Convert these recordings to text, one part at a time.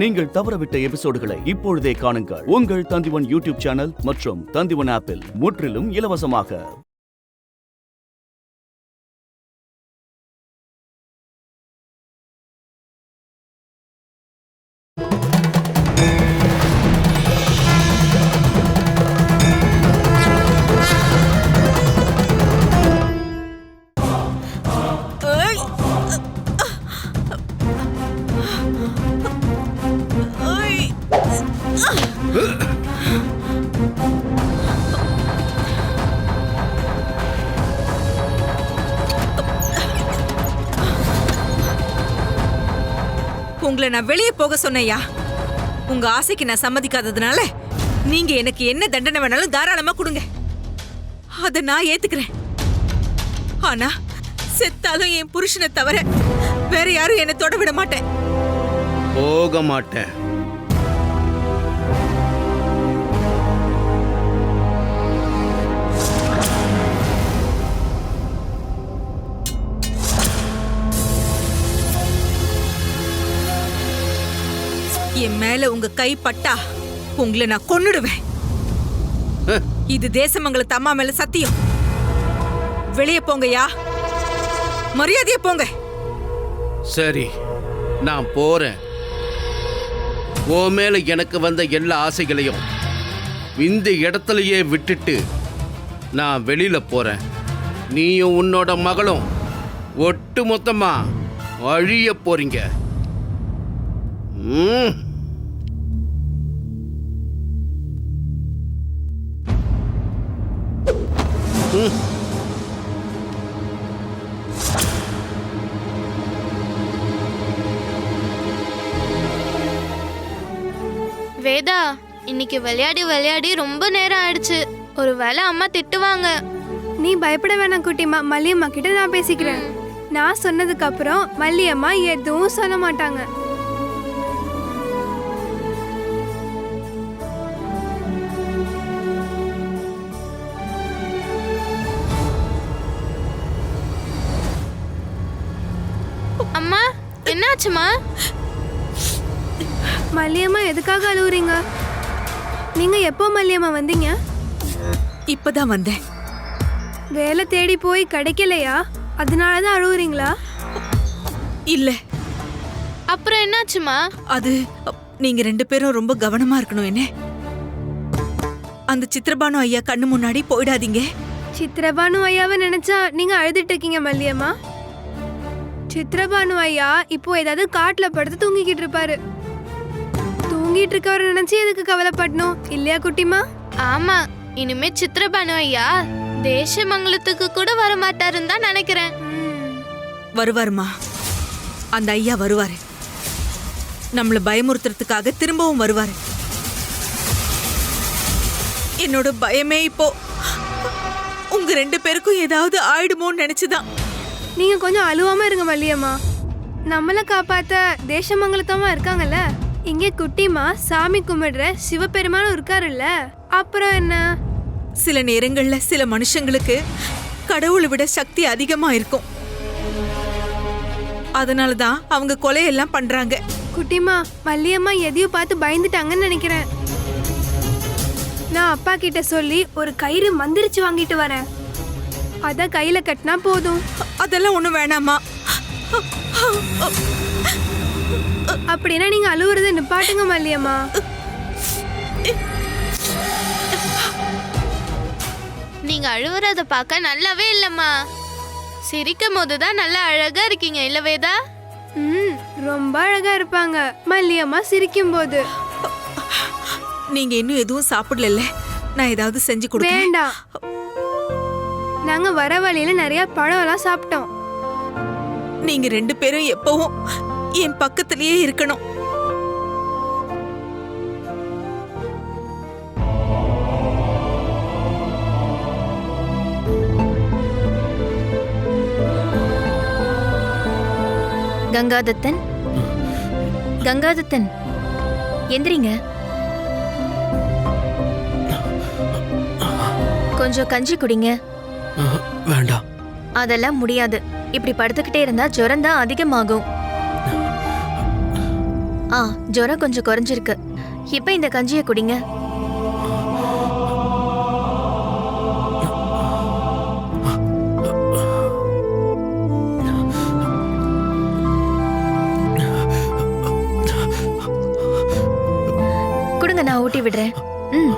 நீங்கள் தவறவிட்ட எபிசோடுகளை இப்பொழுதே காணுங்கள். உங்கள் தந்திவன் யூடியூப் சேனல் மற்றும் தந்திவன் ஆப்பில் முற்றிலும் இலவசமாக. உங்களை நான் வெளியே போக சொன்னையா? உங்க ஆசைக்கு நான் சம்மதிக்காததுனால நீங்க எனக்கு என்ன தண்டனை வேணாலும் தாராளமா கொடுங்க, அத நான் ஏத்துக்கிறேன். ஆனா செத்தாலும் என் புருஷனை தவிர வேற யாரும் என்ன தொட விட மாட்டேன். போக மாட்டேன். என் மேல உங்க கை பட்டா உங்களை நான் கொன்னுடுவேன். இது தேசமங்கலத்து அம்மா மேல சத்தியம். வெளியே போங்கயா, மரியாதையா போங்க. சரி, நான் போறேன். உன் மேல எனக்கு வந்த எல்லா ஆசைகளையும் இந்த இடத்துலயே விட்டுட்டு நான் வெளியில போறேன். நீயும் உன்னோட மகளும் ஒட்டு மொத்தமா அழிய போறீங்க. வேதா, இன்னைக்கு விளையாடி விளையாடி ரொம்ப நேரம் ஆயிடுச்சு. ஒருவேளை அம்மா திட்டுவாங்க. நீ பயப்பட வேணாம் குட்டிமா, மல்லியம்மா கிட்ட நான் பேசிக்கிறேன். நான் சொன்னதுக்கு அப்புறம் மல்லியம்மா எதுவும் சொல்ல மாட்டாங்க. அம்மா, என்னாச்சுமா? மல்லியம்மா எதுக்காக அழுவுறீங்க? நீங்க எப்போ மல்லியம்மா வந்தீங்க? இப்பதான் வந்தேன். வேலை தேடி போய் கிடைக்கலையா? அதனாலதான் அழுவுறீங்களா? இல்ல. அப்புறம் என்னாச்சுமா? அது நீங்க ரெண்டு பேரும் ரொம்ப கவனமா இருக்கணும். என்ன, அந்த சித்திரபானு ஐயா கண்ணு முன்னாடி போயிடாதீங்க. சித்திரபானு ஐயாவை நினைச்சா நீங்க அழுதுட்டு இருக்கீங்க மல்லியம்மா. சித்திரபானு ஐயா இப்போ ஏதாவது காட்டுல படுத்து தூங்கிக்கிட்டு இருப்பாரு. தூங்கிட்டு இருக்கவரை நினைச்சு எதுக்கு கவலைப்படணும், இல்லையா குட்டிமா? ஆமா, இனிமே சித்திரபானு ஐயா தேசமங்கலத்துக்கு கூட வர மாட்டாருன்னு தான் நினைக்கிறேன். வருவாருமா, அந்த ஐயா வருவாரு. நம்மள பயமுறுத்துறதுக்காக திரும்பவும் வருவாரு. என்னோட பயமே இப்போ உங்க ரெண்டு பேருக்கும் ஏதாவது ஆயிடுமோன்னு நினைச்சுதான். நீங்க கொஞ்சம் அழுவாம இருங்க மல்லியம்மா. நம்மள காப்பாத்த தேசமங்கலத்தமா இருக்காங்கல்ல. இங்கே குட்டிமா சாமி கும்பிடுற சிவபெருமானும் இருக்காருல்ல. அப்புறம் என்ன? சில நேரங்கள்ல சில மனுஷங்களுக்கு கடவுளை விட சக்தி அதிகமா இருக்கும். அதனாலதான் அவங்க கொலையெல்லாம் பண்றாங்க. குட்டிமா, மல்லியம்மா எதையும் பார்த்து பயந்துட்டாங்கன்னு நினைக்கிறேன். நான் அப்பா கிட்ட சொல்லி ஒரு கயிறு மந்திரிச்சு வாங்கிட்டு வரேன். அத கையில கட்டினா போதும். அதெல்லாம் ஒண்ணும் வேணாமா. அப்படின்னா நீங்க அழுவுறத நிப்பாட்டுங்க மல்லியம்மா. நீங்க அழுவுறத பார்க்க நல்லாவே இல்லம்மா. சிரிக்கும் போதுதான் நல்லா அழகா இருக்கீங்க, இல்ல வேதா? ரொம்ப அழகா இருப்பாங்க மல்லியம்மா சிரிக்கும் போது. நீங்க இன்னும் எதுவும் சாப்பிடல, நான் ஏதாவது செஞ்சு கொடுக்கிறேன். வேண்டாம், நாங்க வர வழியில நிறைய பழம் எல்லாம் சாப்பிட்டோம். நீங்க ரெண்டு பேரும் எப்பவும் என் பக்கத்திலேயே இருக்கணும். கங்காதத்தன், கங்காதத்தன், எந்திரிங்க. கொஞ்சம் கஞ்சி குடிங்க. வேண்டாம். அதெல்லாம் முடியாது. இப்படி படுத்துக்கிட்டே இருந்தா ஜுரம் தான் அதிகமாகும். ஜுரம் கொஞ்சம் குறைஞ்சிருக்கு. இப்ப இந்த கஞ்சியை குடிங்க. கொடுங்க, நான் ஊட்டி விடுறேன். ம்.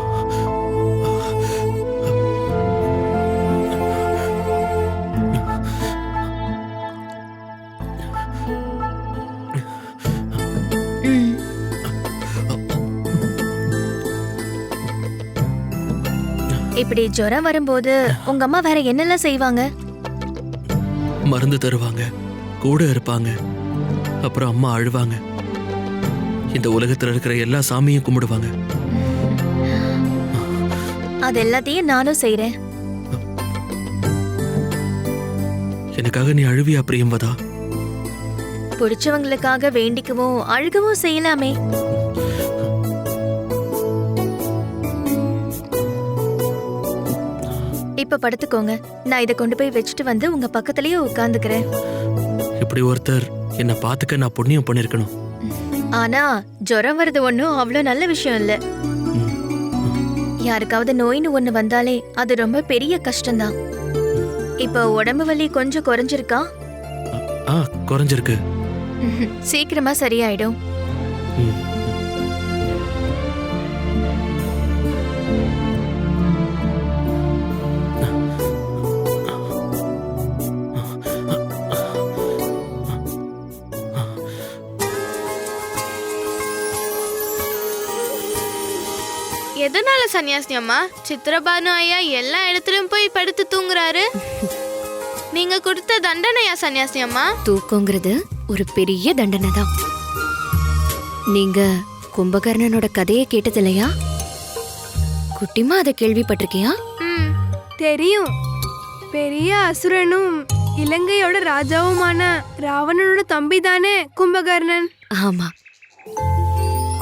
ம். இப்படி ஜுரம் வரும்போது உங்க அம்மா வேற என்னெல்லாம் செய்வாங்க? மருந்து தருவாங்க, கூட இருப்பாங்க. அப்புறம் அம்மா அழுவாங்க. இந்த உலகத்துல இருக்கிற எல்லா சாமியும் கும்பிடுவாங்க. அது எல்லாத்தையும் நானும் செய்றேன். எனக்காக நீ அழுவியா பிரியம்பதா? பிடிச்சவங்களுக்காக வேண்டிக்கவும் அழுகவும் செய்யலாமே. இப்ப படுத்துக்கோங்க. நான் இதை கொண்டு போய் வச்சுட்டு வந்து உங்க பக்கத்துலயே உட்கார்ந்துக்கிறேன். இப்படி ஒருத்தர் என்ன பாத்துக்க நான் புண்ணியம் பண்ணிருக்கணும். ஆனா ஜுரம் வருது ஒண்ணும் அவ்வளோ நல்ல விஷயம் இல்ல. யாருக்காவது நோயின்னு ஒண்ணு வந்தாலே அது ரொம்ப பெரிய கஷ்டம்தான். இப்ப உடம்பு வலி கொஞ்சம் குறைஞ்சிருக்கா? குறைஞ்சிருக்கு. சீக்கிரமா சரியாயிடும். ம். எதனால சன்னியாசி அம்மா சித்திரபானு ஐயா எல்லா இடத்துலயும் போய் படுத்து தூங்குறாரு? நீங்க கொடுத்த தண்டனையா சன்னியாசி அம்மா? தூக்கங்கிறது ஒரு பெரிய தண்டனை தான். நீங்க கும்பகர்ணனோட கதையை கேட்டதில்லையா? குட்டிமா அதை கேள்விப்பட்டிருக்கியா? ம். தெரியும். பெரிய அசுரனும் இலங்கையோட ராஜாவுமான ராவணனோட தம்பி தானே கும்பகர்ணன்? ஆமா.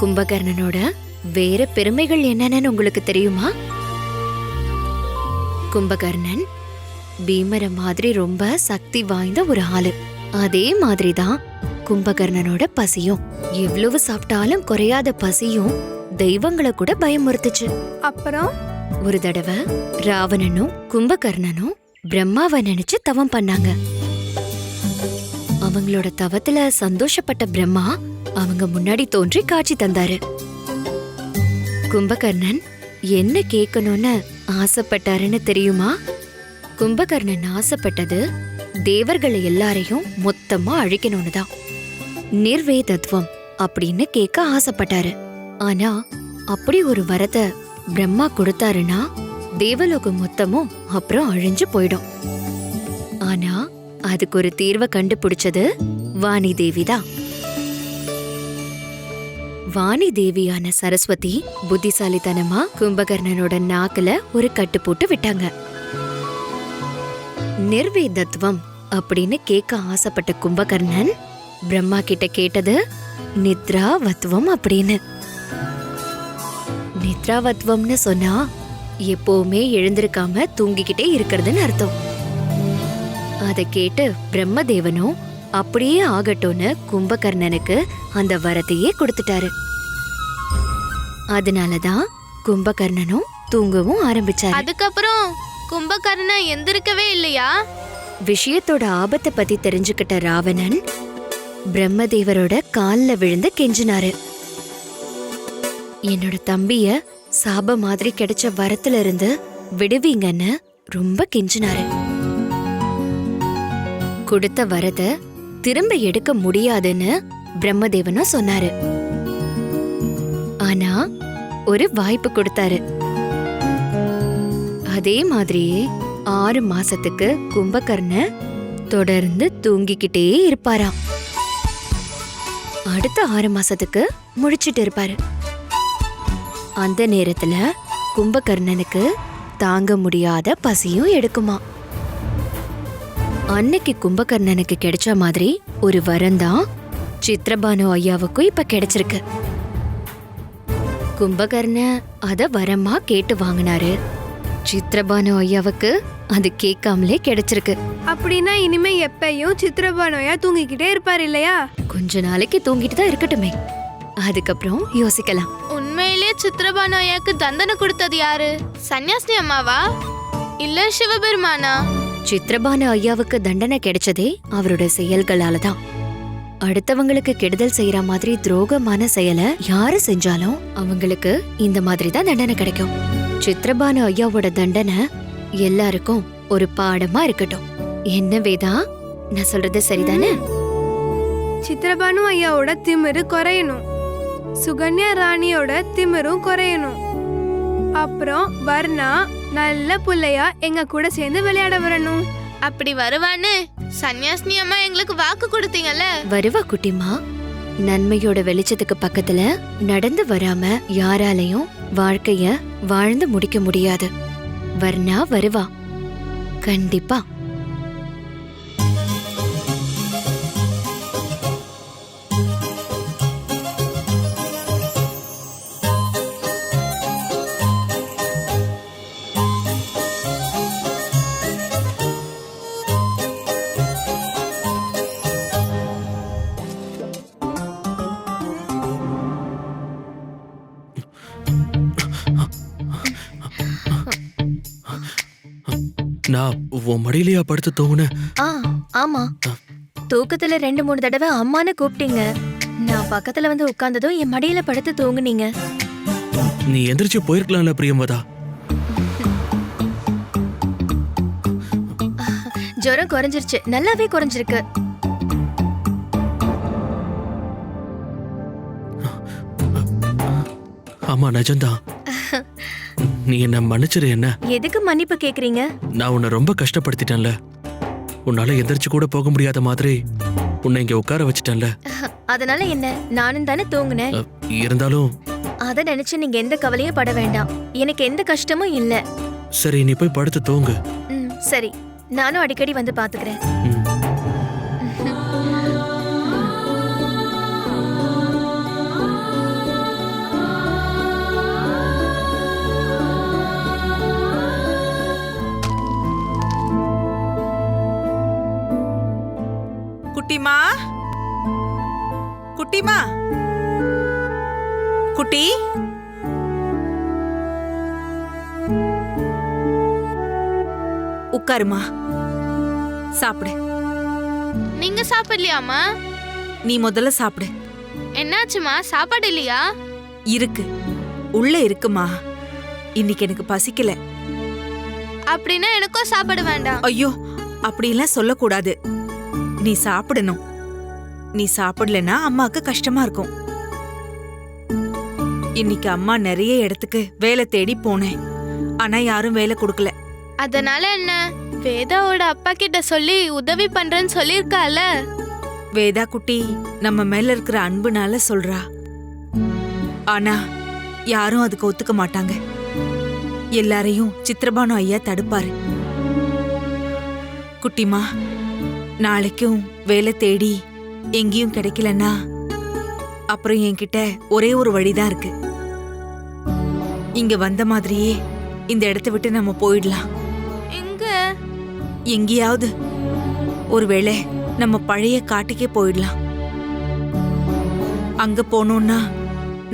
கும்பகர்ணனோட வேற பெருமைகள் என்னன்னு உங்களுக்கு தெரியுமா? கும்பகர்ணன் பீமர மாதிரி ரொம்ப சக்தி வாய்ந்த ஒரு ஆளு. அதே மாதிரிதான் கும்பகர்ணனோட பசியும். எவ்வளவு சாப்பிட்டாலும் குறையாத பசியும் தெய்வங்களை கூட பயமுறுத்துச்சு. அப்புறம் ஒரு தடவை ராவணனும் கும்பகர்ணனும் பிரம்மாவை நினைச்சு தவம் பண்ணாங்க. அவங்களோட தவத்துல சந்தோஷப்பட்ட பிரம்மா அவங்க முன்னாடி தோன்றி காட்சி தந்தாரு. கும்பகர்ணன் என்ன கேட்கணும்னு ஆசைப்பட்டாருன்னு தெரியுமா? கும்பகர்ணன் ஆசைப்பட்டது தேவர்களை எல்லாரையும் மொத்தமா அழிக்கணும்னு தான். நிர்வேதத்துவம் அப்படின்னு கேட்க ஆசைப்பட்டாரு. ஆனா அப்படி ஒரு வரத்தை பிரம்மா கொடுத்தாருன்னா தேவலோகம் மொத்தமும் அப்புறம் அழிஞ்சு போயிடும். ஆனா அதுக்கு ஒரு தீர்வை கண்டுபிடிச்சது வாணி தேவி தான். வாணி தேவியான சரஸ்வதி புத்திசாலித்தனமா கும்பகர்ணனோட நாக்குல ஒரு கட்டு போட்டு விட்டாங்க. நிர்வேதத்துவம் அப்படின்னு கேட்க ஆசைப்பட்ட கும்பகர்ணன் பிரம்மா கிட்ட கேட்டது நித்ராவத்வம் அப்படின்னு. நித்ராவத்வம்னு சொன்னா எப்பவுமே எழுந்திருக்காம தூங்கிக்கிட்டே இருக்கிறதுன்னு அர்த்தம். அதை கேட்டு பிரம்மதேவனும் அப்படியே ஆகட்டும்னு கும்பகர்ணனுக்கு அந்த வரத்தையே கொடுத்துட்டாரு. அதனாலதான் கும்பகர்ணனும் தூங்கவும் ஆரம்பிச்சாரு. அதுக்கப்புறம் கும்பகர்ணன் எந்திருக்கவே இல்லையா? விஷயத்தோட ஆபத்தை பத்தி தெரிஞ்சுக்கிட்ட ராவணன் பிரம்மதேவரோட கால்ல விழுந்து கெஞ்சினாரு. என்னோட தம்பிய சாப மாதிரி கிடைச்ச வரத்துல இருந்து விடுவீங்கன்னு ரொம்ப கெஞ்சினாரு. கொடுத்த வரத திரும்ப எடுக்க முடியாதுன்னு பிரம்மதேவனும் சொன்னாரு. ஆனா ஒரு வாய்ப்பு கொடுத்தாரு. அதே மாதிரியே 6 மாசத்துக்கு கும்பகர்ணன் தொடர்ந்து தூங்கிக்கிட்டே இருப்பாராம். அடுத்த 6 மாசத்துக்கு முழிச்சிட்டு இருப்பாரு. அந்த நேரத்துல கும்பகர்ணனுக்கு தாங்க முடியாத பசியும் எடுக்குமா. அன்னைக்கு கும்பகர்ணனுக்கு கிடைச்ச மாதிரி ஒரு வரம்தான் சித்திரபானு ஐயாவுக்கும் இப்ப கிடைச்சிருக்கு. கும்பகர்ணன் அத வரமா கேட்டு வாங்கினாரு. சித்திரபானு ஐயாவுக்கு அது கேட்காமலே கிடைச்சிருக்கு. அப்படின்னா இனிமே எப்பயும் சித்திரபானோயா தூங்கிக்கிட்டே இருப்பார் இல்லையா? கொஞ்ச நாளைக்கு தூங்கிட்டு தான் இருக்கட்டுமே. அதுக்கப்புறம் யோசிக்கலாம். உண்மையிலேயே சித்திரபானு ஐயாக்கு தண்டனை கொடுத்தது யாரு? சன்னியாசினி அம்மாவா இல்ல சிவபெருமானா? சித்திரபானு ஐயாவுக்கு தண்டனை கிடைச்சதே அவரோட செயல்களால தான். அடுத்தவங்களுக்கு கெடுதல் செய்யற மாதிரி துரோகமான செயலை யாரு செஞ்சாலும் அவங்களுக்கு இந்த மாதிரி தான் தண்டனை கிடைக்கும். சித்திரபானு ஐயாவோட தண்டனை எல்லாருக்கும் ஒரு பாடமா இருக்கட்டும். என்ன வேதா, நான் சொல்றது சரிதானே? சித்திரபானு ஐயாவோட திமிரு குறையணும், சுகன்யா ராணியோட திமிரும் குறையணும். அப்புறம் வர்ணா நல்ல புள்ளையா எங்க கூட சேர்ந்து விளையாட வரணும். அப்படி வருவான்னு சன்னியாசினி அம்மா எங்களுக்கு வாக்கு கொடுத்தீங்கல்ல. வருவா குட்டிமா. நன்மையோட வெளிச்சத்துக்கு பக்கத்துல நடந்து வராம யாராலையும் வாழ்க்கைய வாழ்ந்து முடிக்க முடியாது. வர்ணா வருவா கண்டிப்பா. நான் உன் மடியிலையா படுத்து தூங்குனேன்? ஆமா, தூக்கத்துல 2-3 தடவை அம்மான்னு கூப்பிட்டீங்க. நான் பக்கத்துல வந்து உட்கார்ந்ததும் என் மடியில படுத்து தூங்குனீங்க. நீ எந்திரிச்சு போயிருக்கலாம்ல பிரியம்பதா. ஜுரம் குறைஞ்சிருச்சு, நல்லாவே குறைஞ்சிருக்கு. ஆமா நிஜம்தான். நீ என்ன மன்னிச்சிரு. என்ன எதுக்கு மன்னிப்பு கேக்குறீங்க? நான் உன்னை ரொம்ப கஷ்டப்படுத்திட்டேன்ல. உன்னால எந்திரிச்சு கூட போக முடியாத மாதிரி உன்னை இங்க உட்கார வச்சிட்டேன்ல. அதனால என்ன, நானும் தானே தூங்குனேன். இருந்தாலும் அத நினைச்சு நீங்க எந்த கவலையும் பட வேண்டாம். எனக்கு எந்த கஷ்டமும் இல்ல. சரி, நீ போய் படுத்து தூங்கு. சரி, நானும் அடிக்கடி வந்து பாத்துக்கிறேன். ம். குட்டிமா, குட்டிமா, குட்டி, உட்காருமா, சாப்பிடு. நீங்க சாப்பிடலையாமா? நீ முதல்ல சாப்பிடு. என்னாச்சுமா, சாப்பாடு இல்லையா? இருக்கு, உள்ள இருக்குமா. இன்னைக்கு எனக்கு பசிக்கல. அப்படின்னா எனக்கும் சாப்பாடு வேண்டாம். ஐயோ, அப்படிலாம் சொல்லக்கூடாது. நீ சாப்பிடணும். நீ சாப்பிடலன்னா அம்மாக்கு கஷ்டமா இருக்கும். இன்னைக்கு அம்மா நிறைய இடத்துக்கு வேலை தேடி போனேன். ஆனா யாரும் வேலை கொடுக்கல. அதனால என்ன, வேதாவோட அப்பா கிட்ட சொல்லி உதவி பண்றேன்னு சொல்லிருக்கால. வேதா குட்டி நம்ம மேல இருக்கிற அன்புனால சொல்றா. ஆனா யாரும் அதுக்கு ஒத்துக்க மாட்டாங்க. எல்லாரையும் சித்திரபானு ஐயா தடுப்பாரு. குட்டிமா, நாளைக்கும் வேலை தேடி எங்கேயும் கிடைக்கலன்னா அப்புறம் என்கிட்ட ஒரே ஒரு வழிதான் இருக்கு. இங்க வந்த மாதிரியே இந்த இடத்தை விட்டு நம்ம போயிடலாம். எங்க? எங்கேயாவது. ஒருவேளை நம்ம பழைய காட்டுக்கே போயிடலாம். அங்க போனோம்னா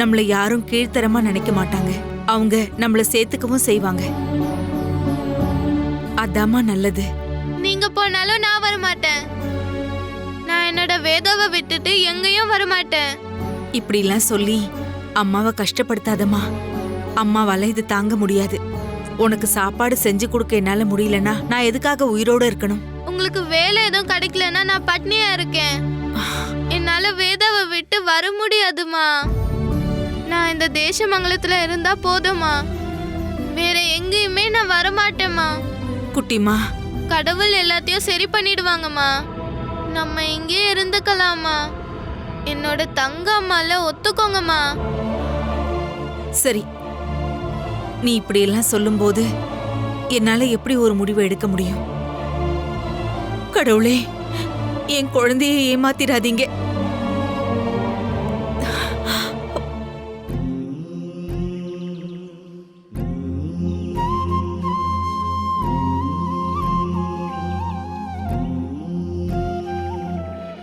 நம்மள யாரும் கீழ்த்தரமா நினைக்க மாட்டாங்க. அவங்க நம்மள சேர்த்துக்கவும் செய்வாங்க. அதாம்மா நல்லது. நீங்க போனாலும் நான் வரமாட்டேன். நான் என்னோட வேதாவை விட்டுட்டு எங்கேயும் வரமாட்டேன். இப்படிலாம் சொல்லி அம்மாவை கஷ்டப்படுத்தாதம்மா. அம்மாவால இது தாங்க முடியாது. உனக்கு சாப்பாடு செஞ்சு கொடுக்க என்னால முடியலன்னா நான் எதுக்காக உயிரோட இருக்கணும்? உங்களுக்கு வேலை எதுவும் கிடைக்கலன்னா நான் பட்னியா இருக்கேன். என்னால வேதாவை விட்டு வர முடியாதுமா. நான் இந்த தேசமங்கலத்துல இருந்தா போதுமா, வேற எங்கேயுமே நான் வரமாட்டேம்மா. குட்டிமா, கடவுள் எல்லாத்தையும் சரி பண்ணிடுவாங்கம்மா. நம்ம இங்கே இருந்துக்கலாமா. என்னோட தங்க அம்மால ஒத்துக்கோங்கம்மா. சரி, நீ இப்படியெல்லாம் சொல்லும்போது என்னால எப்படி ஒரு முடிவு எடுக்க முடியும்? கடவுளே, என் குழந்தையை ஏமாத்திராதீங்க.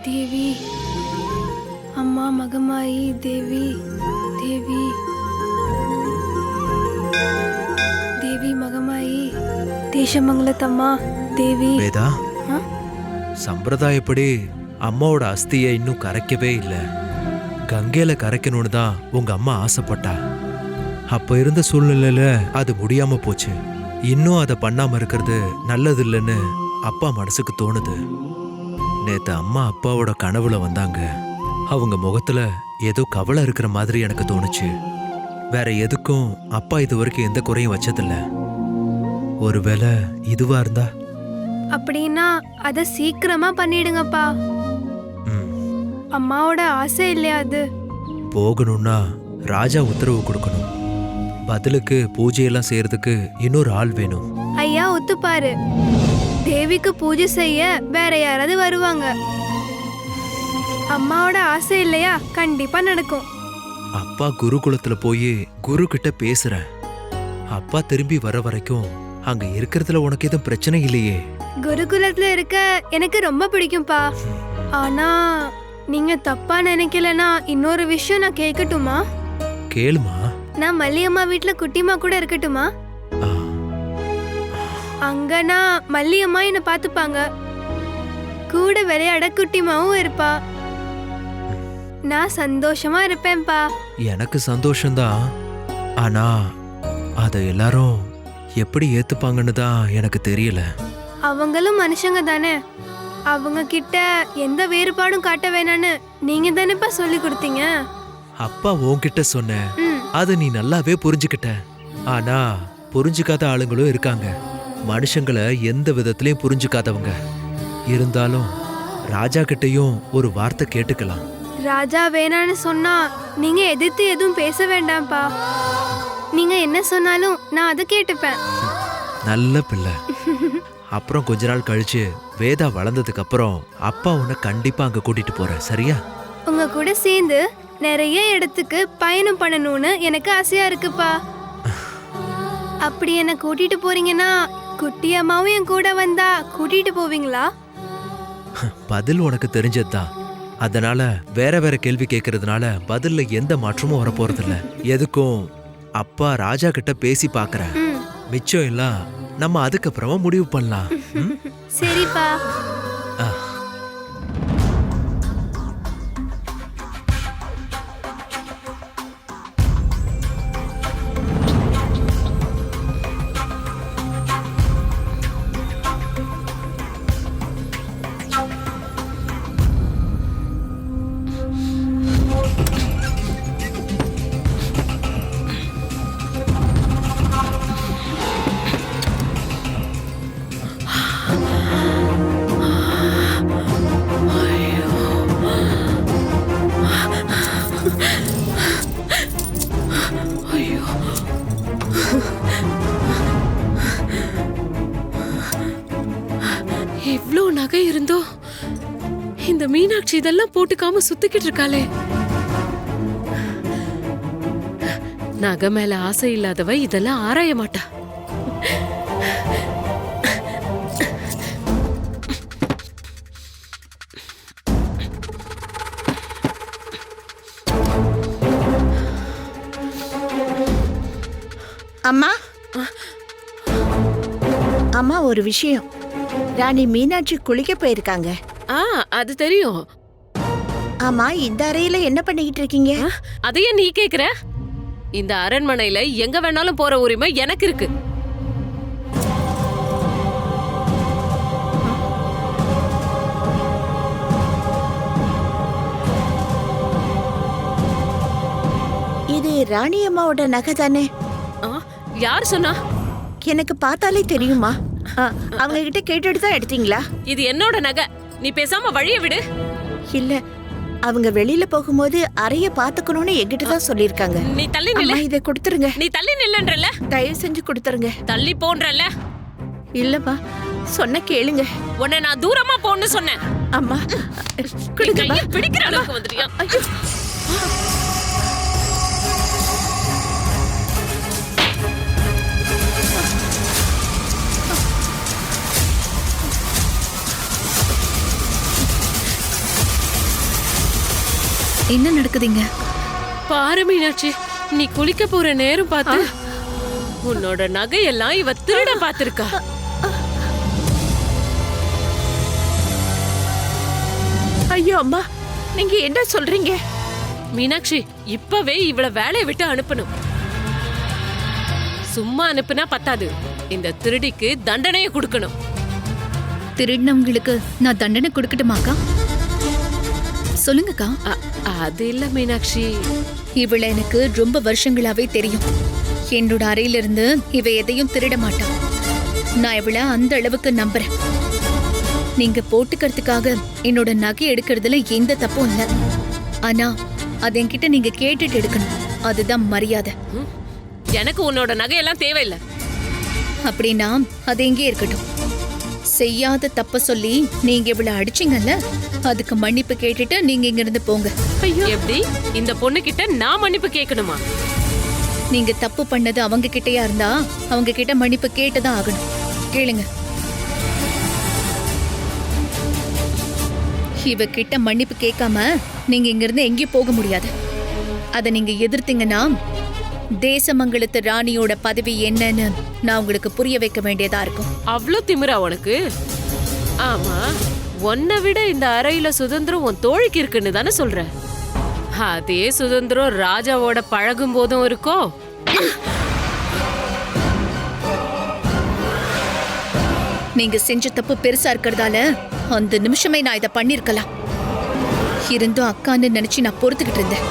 தேவி, அம்மா மகமாயி தேவி தேவி தேவி மகமாயி தேசமங்கலத்தம்மா தேவி. வேதா, ஆ? சம்பிரதாயப்படி அம்மாவோட அஸ்தியை இன்னும் கரைக்கவே இல்லை. கங்கையில கரைக்கணும்னு தான் உங்க அம்மா ஆசைப்பட்டா. அப்ப இருந்த சூழ்நிலையில அது முடியாம போச்சு. இன்னும் அதை பண்ணாம இருக்கிறது நல்லது இல்லைன்னு அப்பா மனசுக்கு தோணுது. நேத்து அம்மா அப்பாவோட கனவுல வந்தாங்க. அவங்க முகத்துல ஏதோ கவலை இருக்கிற மாதிரி எனக்கு தோணுச்சு. வேற எதுக்கும் அப்பா இது வரைக்கும் எந்த குறையும் வச்சதில்ல. ஒருவேளை இதுவா இருந்தா? அப்படின்னா அதை சீக்கிரமா பண்ணிடுங்கப்பா. ம், அம்மாவோட ஆசை இல்லையா அது? போகணும்னா ராஜா உத்தரவு கொடுக்கணும். பதிலுக்கு பூஜையெல்லாம் செய்யறதுக்கு இன்னொரு ஆள் வேணும். ஐயா ஒத்துப்பாரு. தேவிக்கு பூஜை செய்ய வேற யாராவது வருவாங்க. அம்மாவோட ஆசை இல்லையா கண்டிப்பா நடக்கும். அப்பா குருகுலத்துல போய் குரு கிட்ட பேசுறேன். அப்பா திரும்பி வர வரைக்கும் அங்க இருக்கிறதுல உனக்கு எதுவும் பிரச்சனை இல்லையே? குருகுலத்துல இருக்க எனக்கு ரொம்ப பிடிக்கும்பா. ஆனா நீங்க தப்பா நினைக்கலனா இன்னொரு விஷயம் நான் கேட்கட்டுமா? கேளுமா. நான் மல்லியம்மா வீட்ல குட்டிமா கூட இருக்கட்டுமா? ஆ, அங்கனா மல்லியம்மா என்ன பாத்துப்பாங்க. கூட விளையாட குட்டிமாவும் இருப்பா. நான் சந்தோஷமா இருப்பேன்பா. எனக்கு சந்தோஷம்தான். ஆனா அத எல்லாரும் எப்படி ஏத்துப்பாங்கன்னு தான் எனக்கு தெரியல. அவங்களும் மனுஷங்க தானே. அவங்க கிட்ட எந்த வேறுபாடும் காட்ட வேணான்னு நீங்க தானேப்பா சொல்லி கொடுத்தீங்க. அப்பா உன்கிட்ட சொன்ன, ம், அது நீ நல்லாவே புரிஞ்சுக்கிட்ட. ஆனா புரிஞ்சுக்காத ஆளுங்களும் இருக்காங்க. மனுஷங்களை எந்த விதத்திலயும் புரிஞ்சுக்காதவங்க. இருந்தாலும் ராஜா கிட்டயும் ஒரு வார்த்தை கேட்டுக்கலாம். ராஜா வேணான்னு சொன்னா நீங்க எதிர்த்து எதுவும் பேச வேண்டாம்ப்பா. நீங்க என்ன சொன்னாலும் நான் அதை கேட்டுப்பேன். நல்ல பிள்ளை. அப்புறம் கொஞ்ச நாள் கழிச்சு வேதா வளர்ந்ததுக்கு அப்புறம் அப்பா உன்னை கண்டிப்பா அங்க கூட்டிட்டு போறேன், சரியா? உங்க கூட சேர்ந்து நிறைய இடத்துக்கு பயணம் பண்ணணும்னு எனக்கு ஆசையா இருக்குப்பா. அப்படி என்ன கூட்டிட்டு போறீங்கன்னா குட்டி அம்மாவும் என் கூட வந்தா கூட்டிட்டு போவீங்களா? பதில் உனக்கு தெரிஞ்சதுதான். அதனால வேற வேற கேள்வி கேட்கறதுனால பதில்ல எந்த மாற்றமும் வரப்போறதில்ல. எதுக்கும் அப்பா ராஜா கிட்ட பேசி பாக்குறேன். ம், மிச்சம் எல்லாம் நம்ம அதுக்கப்புறமா முடிவு பண்ணலாம். ம்? சரிப்பா. ஆ. இவ்ளோ நகை இருந்தோ இந்த மீனாட்சி இதெல்லாம் போட்டுக்காம சுத்திக்கிட்டு இருக்காளே. நகை மேல ஆசை இல்லாதவ இதெல்லாம் ஆராய மாட்டா. அம்மா அம்மா, ஒரு விஷயம். ராணி மீனாட்சி குளிக்க போயிருக்காங்க. அது தெரியும். ஆமா, இந்த அறையில என்ன பண்ணிக்கிட்டு இருக்கீங்க? அதையே நீ கேக்குற? இந்த அரண்மனையில எங்க வேணாலும் போற உரிமை எனக்கு இருக்கு. இது ராணி அம்மாவோட நகை தானே? யார் சொன்னா? எனக்கு பார்த்தாலே தெரியுமா. அவங்க கிட்ட கேட்டுட்டு தான் எடுத்தீங்களா? இது என்னோட நகை. நீ பேசாம வழிய விடு. இல்ல, அவங்க வெளியில போகும்போது அறைய பாத்துக்கணும்னு என்கிட்ட தான் சொல்லிருக்காங்க. நீ தள்ளி நில்லு. இதை கொடுத்துருங்க. நீ தள்ளி நில்லுன்றல. தயவு செஞ்சு கொடுத்துருங்க. தள்ளி போன்றல. இல்லப்பா, சொன்ன கேளுங்க. உன்னை நான் தூரமா போன்னு சொன்னேன். அம்மா நீ கொடுங்க. கையை பிடிக்கிற அளவுக்கு வந்துறியா? என்ன நடக்குதுங்க? பாரு மீனாட்சி, நீ குளிக்க போற நேரம் பார்த்து உன்னோட நகையெல்லாம் இவ திருட பாத்திருக்கா. ஐயோ அம்மா, நீங்க என்ன சொல்றீங்க? மீனாட்சி, இப்பவே இவள வேலையை விட்டு அனுப்பணும். சும்மா அனுப்புனா பத்தாது, இந்த திருடிக்கு தண்டனையை கொடுக்கணும். திருடினவங்களுக்கு நான் தண்டனை கொடுக்கட்டுமாக்கா? சொல்லுங்கக்கா. அது இல்ல மீனாட்சி, இவளை எனக்கு ரொம்ப வருஷங்களாவே தெரியும். என்னோட அறையிலிருந்து இவ எதையும் திருட மாட்டா. நான் இவளை அந்த அளவுக்கு நம்புறேன். நீங்க போட்டுக்கிறதுக்காக என்னோட நகை எடுக்கிறதுல எந்த தப்பும் இல்லை. ஆனா அது என்கிட்ட நீங்க கேட்டுட்டு எடுக்கணும். அதுதான் மரியாதை. எனக்கு உன்னோட நகையெல்லாம் தேவையில்லை. அப்படின்னா அது எங்கே இருக்கட்டும். செய்யாத தப்ப சொல்லி நீங்க இவளை அடிச்சீங்கல்ல, அதுக்கு மன்னிப்பு கேட்டுட்டு நீங்க இங்க இருந்து போங்க. எப்படி? இந்த பொண்ணு கிட்ட நான் மன்னிப்பு கேட்கணுமா? நீங்க தப்பு பண்ணது அவங்க கிட்டயா இருந்தா அவங்க கிட்ட மன்னிப்பு கேட்டுதான் ஆகணும். கேளுங்க. இவ கிட்ட மன்னிப்பு கேட்காம நீங்க இங்க இருந்து எங்கேயும் போக முடியாது. அத நீங்க எதிர்த்தீங்கன்னா தேசமங்கலத்து ராணியோட பதவி என்னன்னு நான் உங்களுக்கு புரிய வைக்க வேண்டியதா இருக்கும். அவ்வளோ திமிரா உனக்கு? ஆமா, உன்னை விட இந்த அறையில சுதந்திரம் உன் தோழிக்கு இருக்குன்னு தானே சொல்ற. அதே சுதந்திரம் ராஜாவோட பழகும் போதும் இருக்கோ? நீங்க செஞ்ச தப்பு பெருசா இருக்கிறதால அந்த நிமிஷமே நான் இதை பண்ணிருக்கலாம். இருந்தும் அக்கான்னு நினைச்சு நான் பொறுத்துக்கிட்டு இருந்தேன்.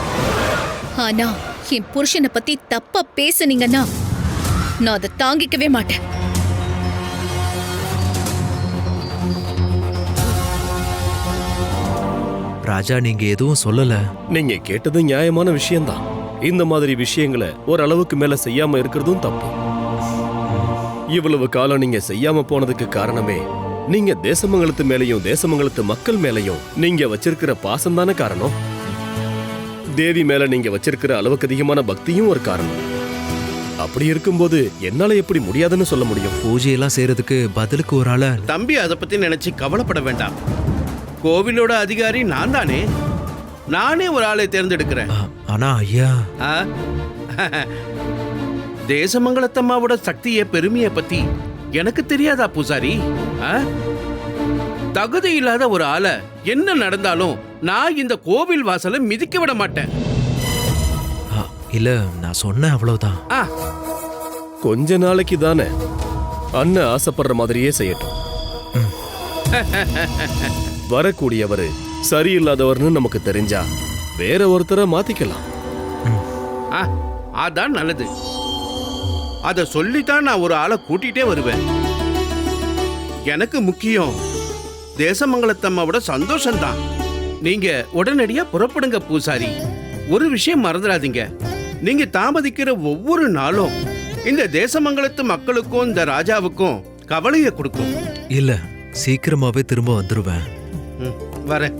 ஆனா என் புருஷனை பத்தி தப்பா பேசுனீங்கன்னா நான் அதை தாங்கிக்கவே மாட்டேன். ராஜா, நீங்க எதுவும் சொல்லல. நீங்க கேட்டது நியாயமான விஷயம்தான். இந்த மாதிரி விஷயங்களை ஓரளவுக்கு மேல செய்யாம இருக்கிறதும் தப்பு. இவ்வளவு காலம் நீங்க செய்யாம போனதுக்கு காரணமே நீங்க தேசமங்கலத்து மேலையும் தேசமங்கலத்து மக்கள் மேலையும் நீங்க வச்சிருக்கிற பாசம் தானே காரணம். தேவி மேல நீங்க வச்சிருக்கிற அளவுக்கு அதிகமான பக்தியும் ஒரு காரணம். அப்படி இருக்கும்போது என்னால எப்படி முடியாதுன்னு சொல்ல முடியும்? பூஜையெல்லாம் செய்யறதுக்கு பதிலுக்கு ஒரு ஆள. தம்பி, அதை பத்தி நினைச்சு கவலைப்பட வேண்டாம். கோவிலோட அதிகாரி நான் தானே. நானே ஒரு ஆளை தேர்ந்தெடுக்கிறேன். ஆனா ஐயா, தேசமங்கலத்தம்மாவோட சக்திய பெருமையை பத்தி எனக்கு தெரியாதா பூசாரி? தகுதி இல்லாத ஒரு ஆளை என்ன நடந்தாலும் நான் இந்த கோவில் வாசலை மிதிக்க விட மாட்டேன். இல்ல, நான் சொன்னேன் அவ்வளவுதான். கொஞ்ச நாளைக்கு தானே, அண்ணன் ஆசைப்படுற மாதிரியே செய்யட்டும். வரக்கூடியவரு சரியில்லாதவர்னு நமக்கு தெரிஞ்சா வேற ஒருத்தரை மாத்திக்கலாம். அதான் நல்லது. அத சொல்லித்தான் நான் ஒரு ஆளை கூட்டிட்டே வருவேன். எனக்கு முக்கியம் தேசமங்கலத்தம்மாவோட சந்தோஷம்தான். நீங்க உடனடியா புறப்படுங்க பூசாரி. ஒரு விஷயம் மறந்துடாதீங்க. நீங்க தாமதிக்கிற ஒவ்வொரு நாளும் இந்த தேசமங்கலத்து மக்களுக்கும் இந்த ராஜாவுக்கும் கவலையை கொடுக்கும். இல்ல, சீக்கிரமாவே திரும்ப வந்துருவேன். வரேன்.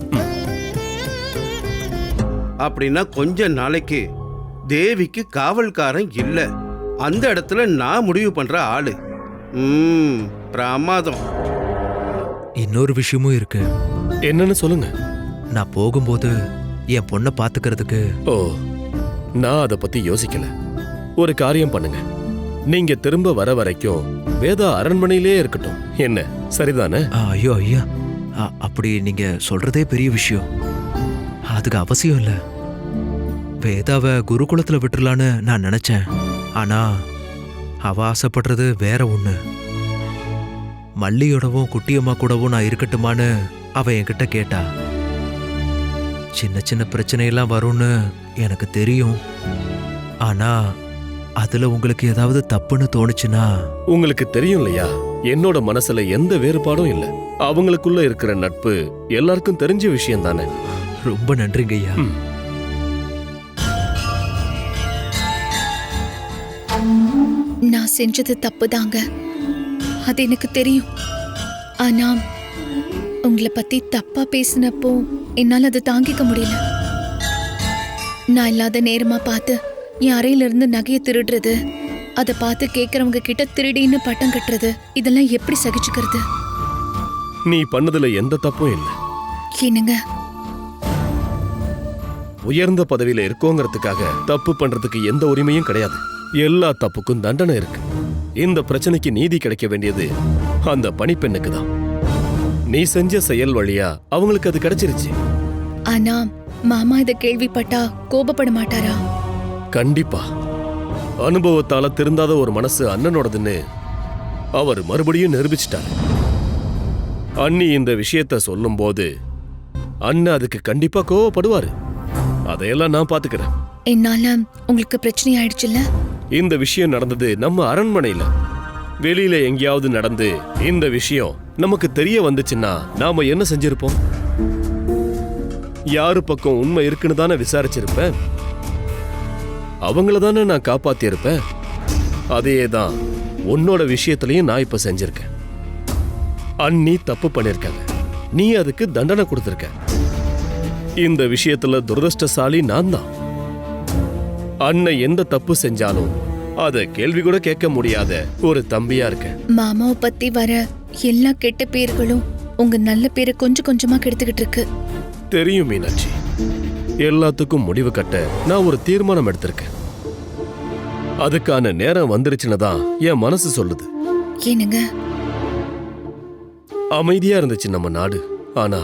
அப்படின்னா கொஞ்ச நாளைக்கு தேவிக்கு காவல்காரன் இல்ல. அந்த இடத்துல நான் முடிவு பண்ற ஆளு. பிரமாதம். இன்னொரு விஷயமும் இருக்கு. என்னன்னு சொல்லுங்க. நான் போகும்போது என் பொண்ணை பாத்துக்கிறதுக்கு. ஓ, நான் அதை பத்தி யோசிக்கல. ஒரு காரியம் பண்ணுங்க, நீங்க திரும்ப வர வரைக்கும் வேதா அரண்மனையிலே இருக்கட்டும். என்ன, சரிதானே? ஐயோ ஐயா, அப்படி நீங்க சொல்றதே பெரிய விஷயம். அதுக்கு அவசியம் இல்ல. வேதாவை குருகுலத்துல விட்டுறலான்னு நான் நினைச்சேன். ஆனா அவ ஆசைப்படுறது வேற ஒண்ணு. மல்லியோடவும் குட்டியம்மா கூடவும் நான் இருக்கட்டுமான்னு அவ என்கிட்ட கேட்டா. சின்ன சின்ன பிரச்சனையெல்லாம் வரும்னு எனக்கு தெரியும். ஆனா அதுல உங்களுக்கு ஏதாவது தப்புன்னு தோணுச்சுன்னா? உங்களுக்கு தெரியும் இல்லையா, என்னோட மனசுல எந்த வேறுபாடும் இல்ல. அவங்களுக்குள்ள இருக்கிற நட்பு எல்லாருக்கும் தெரிஞ்ச விஷயம் தானே. ரொம்ப நன்றிங்க ஐயா. நான் செஞ்சது தப்புதாங்க, அது எனக்கு தெரியும். ஆனா உங்களை பத்தி தப்பா பேசினப்போ என்னால அதை தாங்கிக்க முடியல. நான் இல்லாத நேரமா பார்த்து என் அறையில இருந்து நகையை திருடுறது, அதை பார்த்து கேட்கறவங்க கிட்ட திருடின்னு பட்டம் கட்டுறது, இதெல்லாம் எப்படி சகிச்சுக்கிறது? நீ பண்ணதுல எந்த தப்பும் இல்லை. என்னங்க, உயர்ந்த பதவியில இருக்கோங்கிறதுக்காக தப்பு பண்றதுக்கு எந்த உரிமையும் கிடையாது. எல்லா தப்புக்கும் தண்டனை இருக்கு. இந்த பிரச்சனைக்கு நீதி கிடைக்க வேண்டியது அந்த பணிப்பெண்ணுக்கு தான். நீ செஞ்ச செயல் வழியா அவங்களுக்கு அது கிடைச்சிருச்சு. ஆனா மாமா இத கேள்விப்பட்டா கோபப்பட மாட்டாரா? கண்டிப்பா. அனுபவத்தால திருந்தாத ஒரு மனசு அண்ணனோடதுன்னு அவர் மறுபடியும் நிரூபிச்சிட்டார். அண்ணி இந்த விஷயத்த சொல்லும் போது அண்ணன் அதுக்கு கண்டிப்பா கோவப்படுவாரு. அதையெல்லாம் நான் பாத்துக்கிறேன். என்னால உங்களுக்கு பிரச்சனை ஆயிடுச்சுல்ல? இந்த விஷயம் நடந்தது நம்ம அரண்மனையில. வெளியில எங்கேயாவது நடந்து இந்த விஷயம் நமக்கு தெரிய வந்துச்சுன்னா நாம என்ன செஞ்சிருப்போம்? யாரு பக்கம் உண்மை இருக்குன்னு தானே விசாரிச்சிருப்பேன். அவங்கள தானே நான் காப்பாத்தி இருப்பேன். அதேதான் உன்னோட விஷயத்திலையும் நான் இப்ப செஞ்சிருக்கேன். அண்ணி தப்பு பண்ணிருக்காங்க, நீ அதுக்கு தண்டனை கொடுத்திருக்க. இந்த விஷயத்துல துரதிர்ஷ்டசாலி நான் தான். அண்ணன் எந்த தப்பு செஞ்சாலும் அத கேள்வி கூட கேட்க முடியாத ஒரு தம்பியா இருக்கேன். மாமாவை பத்தி வர எல்லா கெட்ட பேர்களும் உங்க நல்ல பேரை கொஞ்சம் கொஞ்சமா கெடுத்துக்கிட்டு இருக்கு. தெரியும் மீனாட்சி, எல்லாத்துக்கும் முடிவு கட்ட நான் ஒரு தீர்மானம் எடுத்திருக்கேன். அதுக்கான நேரம் வந்துருச்சுன்னு தான் என் மனசு சொல்லுது. ஏனுங்க? அமைதியா இருந்துச்சு நம்ம நாடு. ஆனா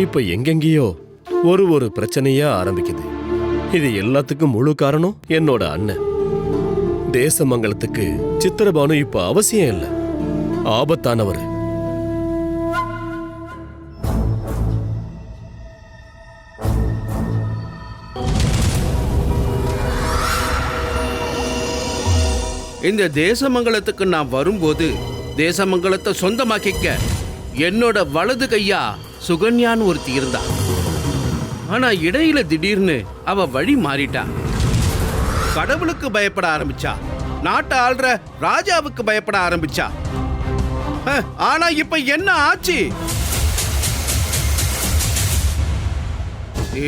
இப்ப எங்கெங்கேயோ ஒரு பிரச்சனையா ஆரம்பிக்குது. இது எல்லாத்துக்கும் முழு காரணம் என்னோட அண்ணன். தேசமங்கலத்துக்கு சித்திரபானு இப்ப அவசியம் இல்லை, ஆபத்தானவர். இந்த தேசமங்கலத்துக்கு நான் வரும்போது தேசமங்கலத்தை சொந்தமாக்கிக்க என்னோட வலது கையா சுகன்யான்னு ஒருத்தி இருந்தா. ஆனா இடையில திடீர்னு அவ வழி மாறிட்டா. கடவுளுக்கு பயப்பட ஆரம்பிச்சா, நாட்டை ஆள்ற ராஜாவுக்கு பயப்பட ஆரம்பிச்சா. ஆனா இப்ப என்ன ஆச்சு?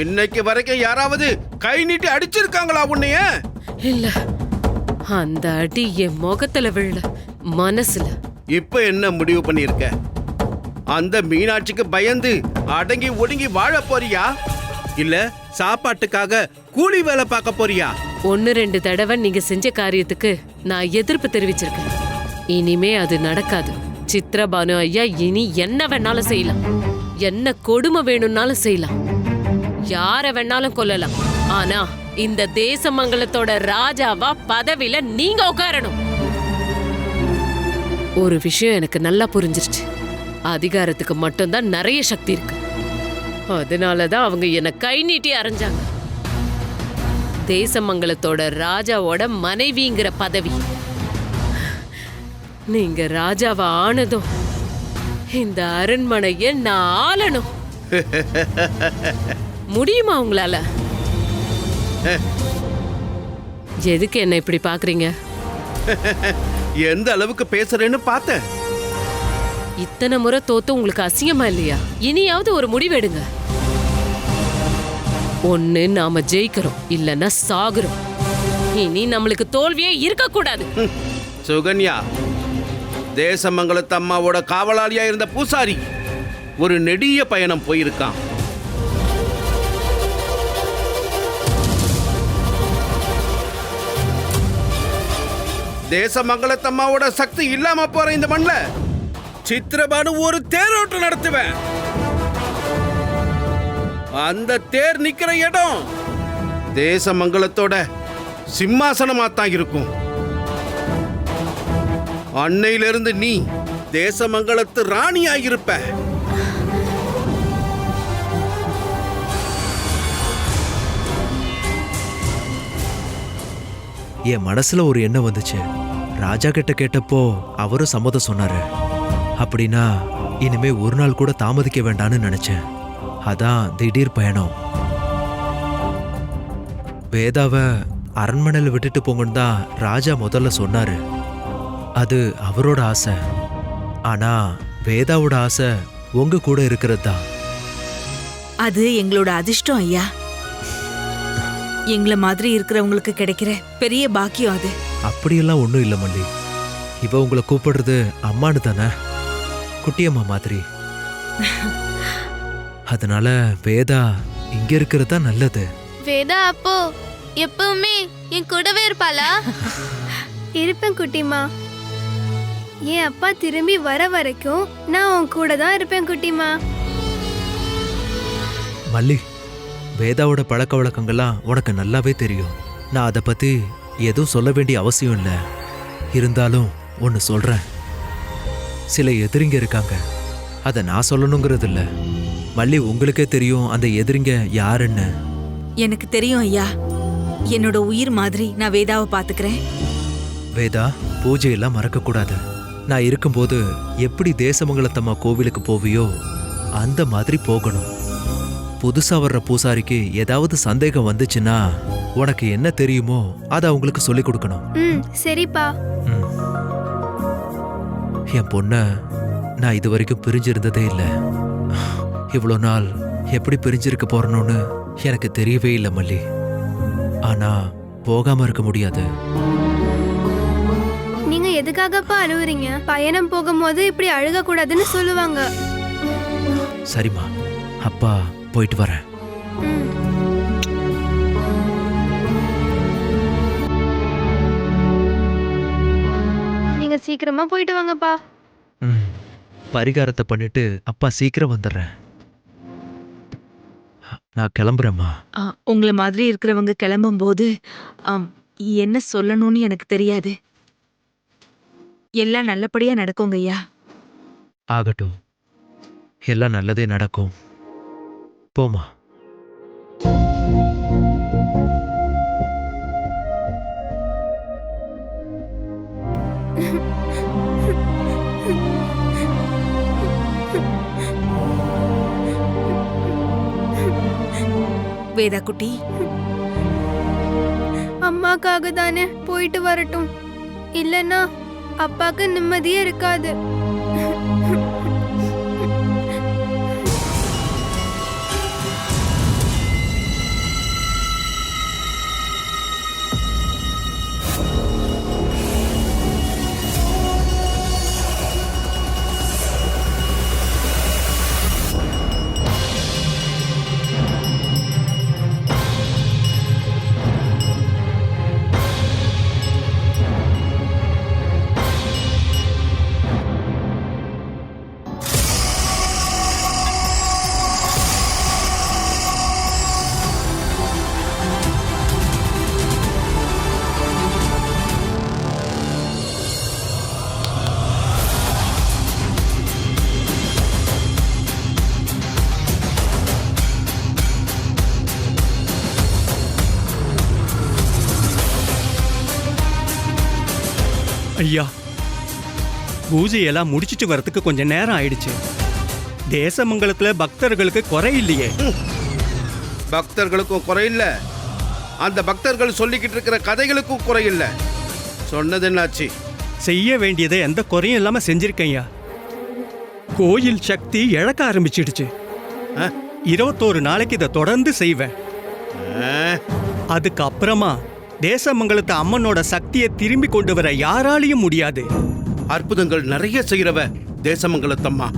இன்னைக்கு வரைக்கும் யாராவது கை நீட்டி அடிச்சிருக்காங்களா உன்னைய? இல்ல, அந்த அடி என் முகத்துல விழல, மனசுல. இப்ப என்ன முடிவு பண்ணிருக்க? அந்த மீனாட்சிக்கு பயந்து அடங்கி ஒடுங்கி வாழ போறியா, இல்ல சாப்பாட்டுக்காக கூலி வேலை பார்க்க போறியா? 1-2 தடவை நீங்க செஞ்ச காரியத்துக்கு நான் எதிர்ப்பு தெரிவிச்சிருக்கேன். இனிமே அது நடக்காது. சித்திரபானு ஐயா இனி என்ன வேணாலும் செய்யலாம், என்ன கொடுமை வேணும்னாலும் செய்யலாம், யார வேணாலும் கொல்லலாம். ஆனா இந்த தேசமங்கலத்தோட ராஜாவா பதவியில நீங்க உட்காரணும். ஒரு விஷயம் எனக்கு நல்லா புரிஞ்சிருச்சு. அதிகாரத்துக்கு மட்டும்தான் நிறைய சக்தி இருக்கு. அதனாலதான் அவங்க என்ன கை நீட்டி அரைஞ்சாங்க. தேசமங்கலத்தோட ராஜாவோட மனைவிங்கிற பதவி. நீங்க ராஜாவா ஆனதும் இந்த அரண்மனைய நான் ஆளணும். முடியுமா உங்களால? எதுக்கு என்ன இப்படி பாக்குறீங்க? எந்த அளவுக்கு பேசுறேன்னு பார்த்தேன். இத்தனை முறை தோத்து உங்களுக்கு அசிங்கமா இல்லையா? இனியாவது ஒரு முடிவெடுங்க. ஒண்ணு நாம ஜெயிக்கிறோம், இல்லன்னா சாகுறோம். இனி நம்மளுக்கு தோல்வியே இருக்க கூடாது. சுகன்யா, தேசமங்கலத்து அம்மாவோட காவலாளியா இருந்த பூசாரி ஒரு நெடிய பயணம் போயிருக்கான். தேசமங்கலத்து அம்மாவோட சக்தி இல்லாம போற இந்த மண்ல சித்திரபானு ஒரு தேரோட்டம் நடத்துவேன். அந்த தேர் நிக்கிற இடம் தேசமங்கலத்தோட சிம்மாசனமாத்தான் இருக்கும். அன்னையிலிருந்து நீ தேசமங்கலத்து ராணியாயிருப்ப. என் மனசுல ஒரு எண்ணம் வந்துச்சு. ராஜா கிட்ட கேட்டப்போ அவரும் சம்மதம் சொன்னாரு. அப்படின்னா இனிமே ஒரு நாள் கூட தாமதிக்க வேண்டான்னு நினைச்சேன். அதான் திடீர் பயணம். வேதாவை அரண்மனையில் விட்டுட்டு போங்கன்னு தான் ராஜா முதல்ல சொன்னாரு. அது அவரோட ஆசை. ஆனா வேதாவோட ஆசை உங்க கூட இருக்கிறது தான். அது எங்களோட அதிர்ஷ்டம் ஐயா. எங்களை மாதிரி இருக்கிறவங்களுக்கு கிடைக்கிற பெரிய பாக்கியம் அது. அப்படியெல்லாம் ஒன்றும் இல்லை மல்லி. இவ உங்களை கூப்பிடுறது அம்மானு தானே, குட்டியம்மா மாதிரி. அதனால வேதா இங்க இருக்கிறது தான் நல்லது. வேதா அப்போ எப்பவுமே என் கூடவே இருப்பாளா? இருப்பேன் குட்டிமா. என் அப்பா திரும்பி வர வரைக்கும் நான் உன் கூட தான் இருப்பேன் குட்டிமா. மல்லி, வேதாவோட பழக்க வழக்கங்கள்லாம் உனக்கு நல்லாவே தெரியும். நான் அதை பத்தி எதுவும் சொல்ல வேண்டிய அவசியம் இல்லை. இருந்தாலும் ஒன்று சொல்றேன். சில எதிரிங்க இருக்காங்க, அதை நான் சொல்லணுங்கிறது இல்லை. மல்லி, உங்களுக்கே தெரியும் அந்த எதிரிங்க யாருன்னு. எனக்கு தெரியும் ஐயா. என்னோட உயிர் மாதிரி நான் வேதாவை பாத்துக்கிறேன். வேதா, பூஜையெல்லாம் மறக்கக்கூடாது. நான் இருக்கும்போது எப்படி தேசமங்கலத்தம்மா கோவிலுக்கு போவியோ அந்த மாதிரி போகணும். புதுசா வர்ற பூசாரிக்கு ஏதாவது சந்தேகம் வந்துச்சுன்னா உனக்கு என்ன தெரியுமோ அதை அவங்களுக்கு சொல்லிக் கொடுக்கணும். சரிப்பா. என் பொண்ண நான் இது வரைக்கும் பிரிஞ்சிருந்ததே இல்லை. இவ்வளோ நாள் எப்படி பிரிஞ்சிருக்க போறணும்னு எனக்கு தெரியவே இல்லை மல்லி. ஆனா போகாம இருக்க முடியாது. நீங்க எதுக்காகப்பா அழுவுறீங்க? பயணம் போகும்போது இப்படி அழுக கூடாதுன்னு சொல்லுவாங்க. சரிம்மா, அப்பா போயிட்டு வரேன். நீங்க சீக்கிரமா போயிட்டு வாங்கப்பா. பரிகாரத்தை பண்ணிட்டு அப்பா சீக்கிரம் வந்துடுறேன். நான் கிளம்புறேம்மா. உங்களை மாதிரி இருக்கிறவங்க கிளம்பும் போது என்ன சொல்லணும்னு எனக்கு தெரியாது. எல்லாம் நல்லபடியா நடக்குங்க ஐயா. ஆகட்டும், எல்லாம் நல்லதே நடக்கும். போமா. வேதா குட்டி, அம்மாக்காக தானே போயிட்டு வரட்டும். இல்லைன்னா அப்பாக்கு நிம்மதியே இருக்காது. ஐயா, பூஜையெல்லாம் முடிச்சிட்டு வரதுக்கு கொஞ்சம் நேரம் ஆயிடுச்சு. தேசமங்கலத்துல பக்தர்களுக்கு குறை இல்லையே. பக்தர்களுக்கும் குறையில்ல, அந்த பக்தர்கள் சொல்லிக்கிட்டு இருக்கிற கதைகளுக்கும் குறையில்ல. சொன்னது என்னாச்சு? செய்ய வேண்டியதை எந்த குறையும் இல்லாம செஞ்சிருக்கையா. கோயில் சக்தி இழக்க ஆரம்பிச்சிடுச்சு. 21 நாளைக்கு இதை தொடர்ந்து செய்வேன். அதுக்கப்புறமா தேசமங்கலத்து அம்மனோட சக்தியை திரும்பி கொண்டு வர யாராலையும் முடியாது. அற்புதங்கள் நிறைய செய்யறவ தேசமங்கலத்தம்மா.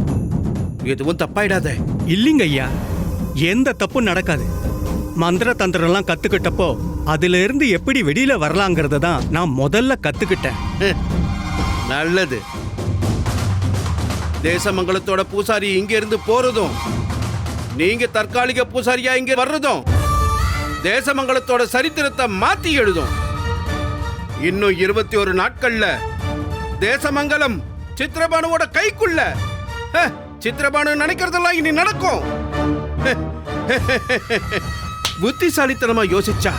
எதுவும் தப்பாயிடாத. இல்லைங்க ஐயா, எந்த தப்பும் நடக்காது. மந்திர தந்திரம்லாம் கத்துக்கிட்டப்போ அதுல இருந்து எப்படி வெளியில வரலாங்கிறத தான் நான் முதல்ல கத்துக்கிட்டேன். நல்லது. தேசமங்கலத்தோட பூசாரி இங்க இருந்து போறதும், நீங்க தற்காலிக பூசாரியா இங்க வர்றதும் தேசமங்கலத்தோட சரித்திரத்தை மாத்தி எழுதும். இன்னும் 21 நாட்கள்ல தேசமங்கலம் சித்திரபானுவோட கைக்குள்ள. சித்திரபானு நினைக்கிறதெல்லாம் இனி நடக்கும். புத்திசாலித்தனமா யோசிச்சா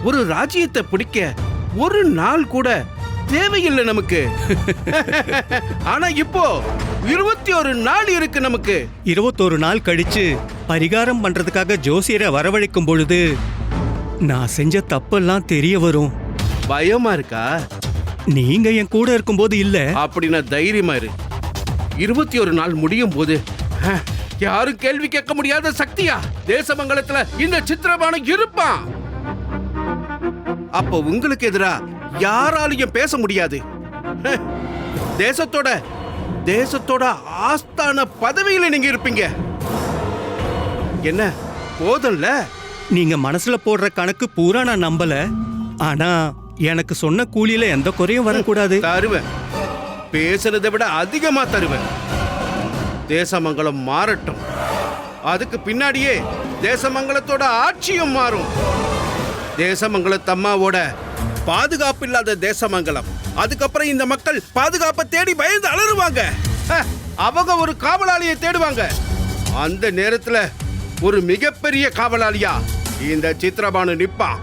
ஒரு ராஜ்யத்தை பிடிக்க ஒரு நாள் கூட தேவையில்லை நமக்கு. ஆனா இப்போ 21 நாள் இருக்கு நமக்கு. 21 நாள் கழிச்சு பரிகாரம் பண்றதுக்காக ஜோசியரை வரவழைக்கும் பொழுது நான் செஞ்ச தப்பெல்லாம் தெரிய வரும். பயமா இருக்கா? நீங்க என் கூட இருக்கும்போது இல்ல. அப்படின்னா தைரியமா இரு. 21 நாள் முடியும் போது யாரும் கேள்வி கேட்க முடியாத சக்தியா தேசமங்கலத்துல இந்த சித்திரபானு இருப்பான். அப்ப உங்களுக்கு எதிரா யாராலையும் பேச முடியாது. தேசத்தோட ஆஸ்தான பதவியில நீங்க இருப்பீங்க. என்ன போதும்ல? நீங்க மனசுல போடுற கணக்கு பூரா நான் நம்பல. ஆனா எனக்கு சொன்ன கூலியில எந்த குறையும் வரக்கூடாது. தருவேன், பேசுறதை விட அதிகமா தருவேன். தேசமங்கலம் மாறட்டும், அதுக்கு பின்னாடியே தேசமங்கலத்தோட ஆட்சியும் மாறும். தேசமங்கலத்தம்மாவோட பாதுகாப்பு இல்லாத தேசமங்கலம், அதுக்கப்புறம் இந்த மக்கள் பாதுகாப்பை தேடி பயந்து அலறுவாங்க. அவங்க ஒரு காவலாளியை தேடுவாங்க. அந்த நேரத்துல ஒரு மிகப்பெரிய காவலாளியா இந்த சித்ரபானு நிப்பான்.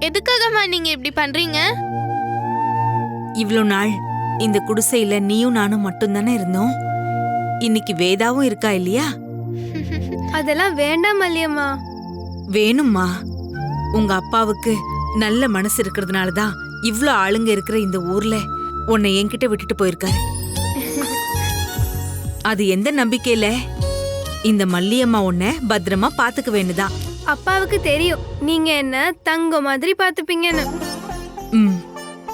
எதுக்காகமா நீங்க இப்படி பண்றீங்க? இவ்ளோ நாள் இந்த குடிசையில நீயும் நானும் மட்டும்தானே இருந்தோம். இன்னைக்கு வேதாவும் இருக்கா இல்லையா? அதெல்லாம் வேண்டாம் மல்லியம்மா. வேணும்மா. உங்க அப்பாவுக்கு நல்ல மனசு இருக்கிறதுனால தான் இவ்ளோ ஆளுங்க இருக்கிற இந்த ஊர்ல உன்னை என்கிட்ட விட்டுட்டு போயிருக்காரு. அது எந்த நம்பிக்கையில? இந்த மல்லியம்மா உன்னை பத்திரமா பாத்துக்க வேண்டுதான். அப்பாவுக்கு தெரியும் நீங்க என்ன தங்க மாதிரி பாத்துப்பீங்கன்னு.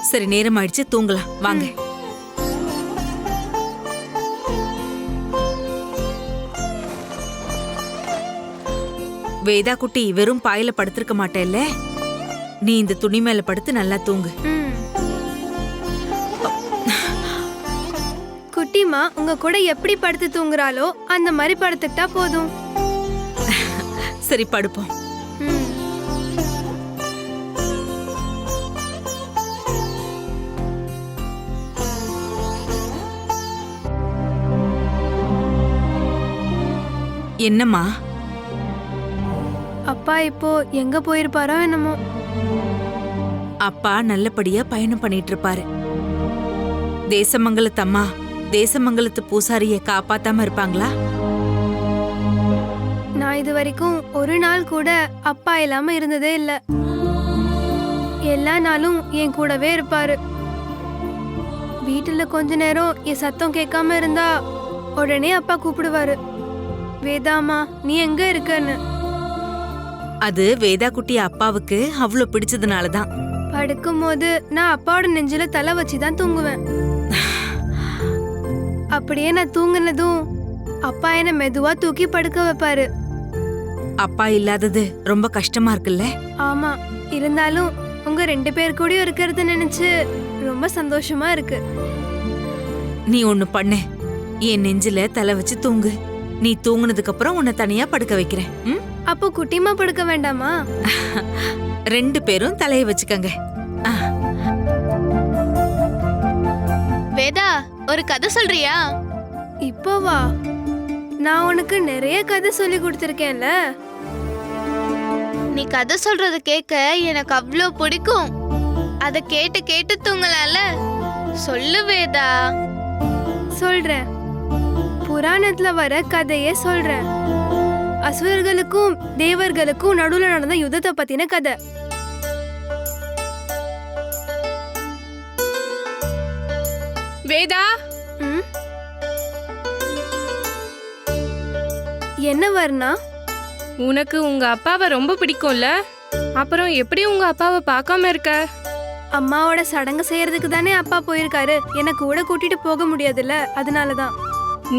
சரி, நேரம் ஆயிடுச்சு, தூங்கலாம் வாங்க. வேதா குட்டி, வெறும் பாயில படுத்திருக்க மாட்டேல்ல? நீ இந்த துணி மேல படுத்து நல்லா தூங்கு. குட்டிமா உங்க கூட எப்படி படுத்து தூங்குறாளோ அந்த மாதிரி படுத்துக்கிட்டா போதும். சரி, படுப்போம். என்னம்மா? அப்பா இப்போ எங்க போயிருப்பாரோ என்னமோ. அப்பா நல்லபடியா பயணம் பண்ணிட்டு இருப்பாரு. தேசமங்கலத்தம்மா தேசமங்கலத்து பூசாரிய காப்பாத்தாம இருப்பாங்களா? நான் இது வரைக்கும் ஒரு நாள் கூட அப்பா இல்லாம இருந்ததே இல்ல. எல்லா நாளும் என் கூடவே இருப்பாரு. வீட்டுல கொஞ்ச நேரம் என் சத்தம் கேட்காம இருந்தா உடனே அப்பா கூப்பிடுவாரு, வேதாமா நீ எங்க இருக்கன்னு. அது வேதா குட்டி அப்பாவுக்கு அவ்வளவு பிடிச்சதுனாலதான். படுக்கும் போது நான் அப்பாவோட நெஞ்சில தலை வச்சுதான் தூங்குவேன். அப்படியே நான் தூங்குனதும் அப்பா என்ன மெதுவா தூக்கி படுக்க வைப்பாரு. அப்பா இல்லாதது ரொம்ப கஷ்டமா இருக்குல்ல? ஆமா, இருந்தாலும் உங்க 2 பேர் கூடயும் இருக்கிறது நினைச்சு ரொம்ப சந்தோஷமா இருக்கு. நீ ஒண்ணு பண்ணு, என் நெஞ்சில தலை வச்சு தூங்கு. நீ தூங்குனதுக்கு அப்புறம் உன்னை தனியா படுக்க வைக்கிறேன். அப்போ குட்டிமா படுக்க வேண்டாமா? 2 பேரும் தலையை வச்சுக்கங்க. வேதா, ஒரு கதை சொல்றியா? இப்போ வா, நான் உனக்கு நிறைய கதை சொல்லி கொடுத்திருக்கேன்ல. நீ கதை சொல்றத கேட்க எனக்கு அவ்வளோ பிடிக்கும். அத கேட்டு கேட்டு தூங்கலாம்ல. சொல்லு வேதா. சொல்றேன், புராணத்துல வர கதையே சொல்றேன். அசுரர்களுக்கும் தேவர்களுக்கும் நடுவுல நடந்த யுத்தத்தை பத்தின கதை. வேதா, என்ன வர்ணா? உனக்கு உங்க அப்பாவை ரொம்ப பிடிக்கும்ல, அப்புறம் எப்படி உங்க அப்பாவை பார்க்காம இருக்க? அம்மாவோட சடங்கு செய்யறதுக்கு தானே அப்பா போயிருக்காரு. எனக்கு கூட கூட்டிட்டு போக முடியாதுல்ல, அதனாலதான்.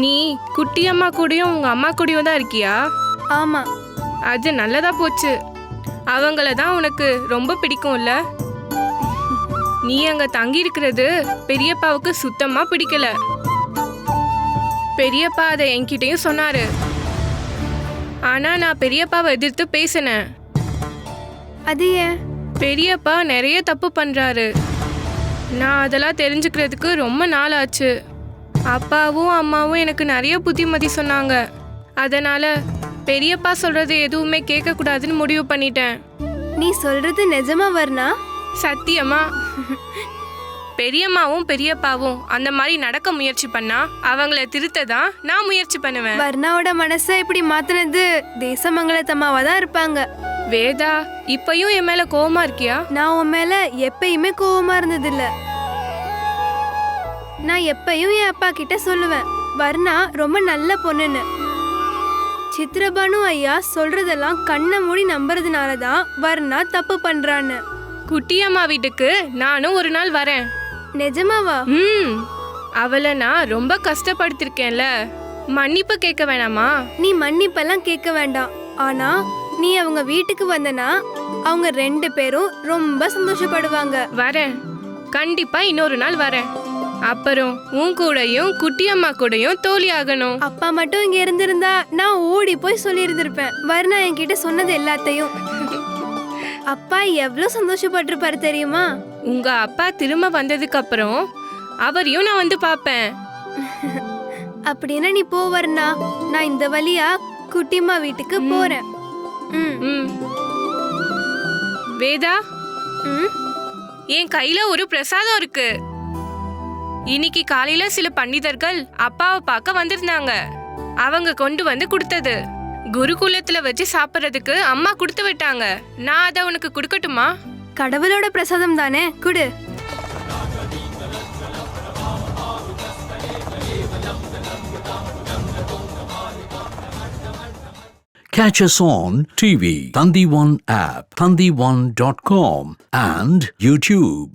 நீ குட்டி அம்மா கூடயும் உங்க அம்மா கூடயும் தான் இருக்கியா? ஆமா. அது நல்லதா போச்சு. அவங்கள தான் உனக்கு ரொம்ப பிடிக்கும்ல. நீ அங்க தங்கி இருக்கிறது பெரியப்பாவுக்கு சுத்தமா பிடிக்கல. பெரியப்பா அதை என்கிட்டயும் சொன்னாரு. ஆனா நான் பெரியப்பாவை எதிர்த்து பேசினேன். அது ஏன்? பெரியப்பா நிறைய தப்பு பண்றாரு. நான் அதெல்லாம் தெரிஞ்சுக்கிறதுக்கு ரொம்ப நாள் ஆச்சு. அப்பாவும் அம்மாவும் எனக்கு நிறைய புத்திமதி சொன்னாங்க. அதனால பெரியப்பா சொல்றது எதுவுமே கேட்க கூடாதுன்னு முடிவு பண்ணிட்டேன். நீ சொல்றது நிஜமா வர்ணா? சத்தியமா. பெரியம்மாவும் பெரியப்பாவும் அந்த மாதிரி நடக்க முயற்சி பண்ணா அவங்கள திருத்ததான் நான் முயற்சி பண்ணுவேன். வர்ணாவோட மனசை இப்படி மாத்தினது தேசமங்கலத்தம்மாவா தான் இருப்பாங்க. வேதா, இப்பயும் என் மேல கோவமா இருக்கியா? நான் உன் மேல எப்பயுமே கோவமா இருந்தது இல்ல. நான் எப்பயும் என் அப்பா கிட்ட சொல்லுவேன், வர்ணா ரொம்ப நல்ல பொண்ணுன்னு. சித்ரபானு ஐயா சொல்றதெல்லாம் கண்ணை மூடி நம்புறதுனாலதான் வர்ணா தப்பு பண்றான்னு. குட்டியம்மா வீட்டுக்கு நானும் ஒரு நாள் வரேன். நிஜமாவா? அவளை நான் ரொம்ப கஷ்டப்படுத்திருக்கேன்ல, மன்னிப்பு கேட்க வேணாமா? நீ மன்னிப்பெல்லாம் கேட்க வேண்டாம். ஆனா நீ அவங்க வீட்டுக்கு வந்தனா அவங்க 2 பேரும் ரொம்ப சந்தோஷப்படுவாங்க. வரேன், கண்டிப்பா இன்னொரு நாள் வரேன். அப்புறம் உன் கூடயும் குட்டி அம்மா கூடயும் தோழி ஆகணும். அப்பா மட்டும் இங்க இருந்திருந்தா நான் ஓடி போய் சொல்லி இருந்திருப்பேன். வர்ணா என்கிட்ட சொன்னது எல்லாத்தையும். அப்பா எவ்வளவு சந்தோஷப்பட்டிருப்பாரு தெரியுமா? உங்க அப்பா திரும்ப வந்ததுக்கு அப்புறம் அவரையும் நான் வந்து பாப்பேன். அப்படின்னா நீ போ வர்ணா, நான் இந்த வழியா குட்டிமா வீட்டுக்கு போறேன். வேதா, என் கையில ஒரு பிரசாதம் இருக்கு. இன்னைக்கு காலையில சில பண்டிதர்கள் அப்பாவை பார்க்க வந்திருந்தாங்க. அவங்க கொண்டு வந்து கொடுத்தது. குருகுலத்துல வச்சு சாப்பிட்றதுக்கு அம்மா கொடுத்து விட்டாங்க. நான் அதை உனக்கு கொடுக்கட்டுமா? கடவுளோட பிரசாதம் தானே, குடு. Catch us on TV, Thandivan app, thandivan.com and YouTube.